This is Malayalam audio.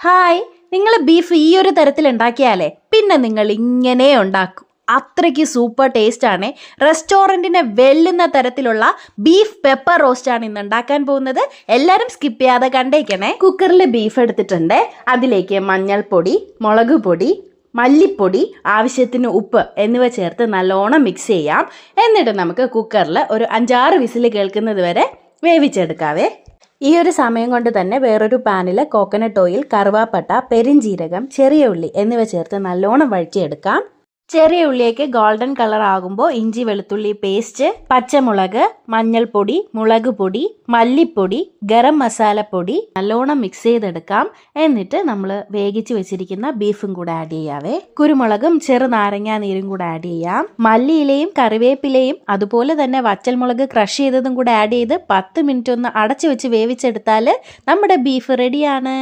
ഹായ്, നിങ്ങൾ ബീഫ് ഈ ഒരു തരത്തിൽ ഉണ്ടാക്കിയാലേ പിന്നെ നിങ്ങൾ ഇങ്ങനെ ഉണ്ടാക്കും. അത്രയ്ക്ക് സൂപ്പർ ടേസ്റ്റ് ആണ്. റെസ്റ്റോറൻറ്റിനെ വെല്ലുന്ന തരത്തിലുള്ള ബീഫ് പെപ്പർ റോസ്റ്റ് ആണ് ഇന്ന് ഉണ്ടാക്കാൻ പോകുന്നത്. എല്ലാവരും സ്കിപ്പ് ചെയ്യാതെ കണ്ടേക്കണേ. കുക്കറിൽ ബീഫ് എടുത്തിട്ടുണ്ട്. അതിലേക്ക് മഞ്ഞൾപ്പൊടി, മുളക് പൊടി, മല്ലിപ്പൊടി, ആവശ്യത്തിന് ഉപ്പ് എന്നിവ ചേർത്ത് നല്ലോണം മിക്സ് ചെയ്യാം. എന്നിട്ട് നമുക്ക് കുക്കറിൽ ഒരു 5-6 വിസിൽ കേൾക്കുന്നത് വരെ വേവിച്ചെടുക്കാവേ. ഈ ഒരു സമയം കൊണ്ട് തന്നെ വേറൊരു പാനിൽ കോക്കനട്ട് ഓയിൽ, കറുവാപ്പട്ട, പെരിഞ്ജീരകം, ചെറിയ ഉള്ളി എന്നിവ ചേർത്ത് നല്ലോണം വഴറ്റിയെടുക്കാം. ചെറിയ ഉള്ളിയൊക്കെ ഗോൾഡൻ കളർ ആകുമ്പോൾ ഇഞ്ചി വെളുത്തുള്ളി പേസ്റ്റ്, പച്ചമുളക്, മഞ്ഞൾപ്പൊടി, മുളക് പൊടി, മല്ലിപ്പൊടി, ഗരം മസാലപ്പൊടി നല്ലോണം മിക്സ് ചെയ്തെടുക്കാം. എന്നിട്ട് നമ്മൾ വേവിച്ച് വെച്ചിരിക്കുന്ന ബീഫും കൂടെ ആഡ് ചെയ്യാവേ. കുരുമുളകും ചെറുനാരങ്ങ നീരും കൂടെ ആഡ് ചെയ്യാം. മല്ലിയിലയും കറിവേപ്പിലയും അതുപോലെ തന്നെ വറ്റൽമുളക് ക്രഷ് ചെയ്തതും കൂടെ ആഡ് ചെയ്ത് 10 മിനിറ്റ് ഒന്ന് അടച്ചു വെച്ച് വേവിച്ചെടുത്താൽ നമ്മുടെ ബീഫ് റെഡിയാണ്.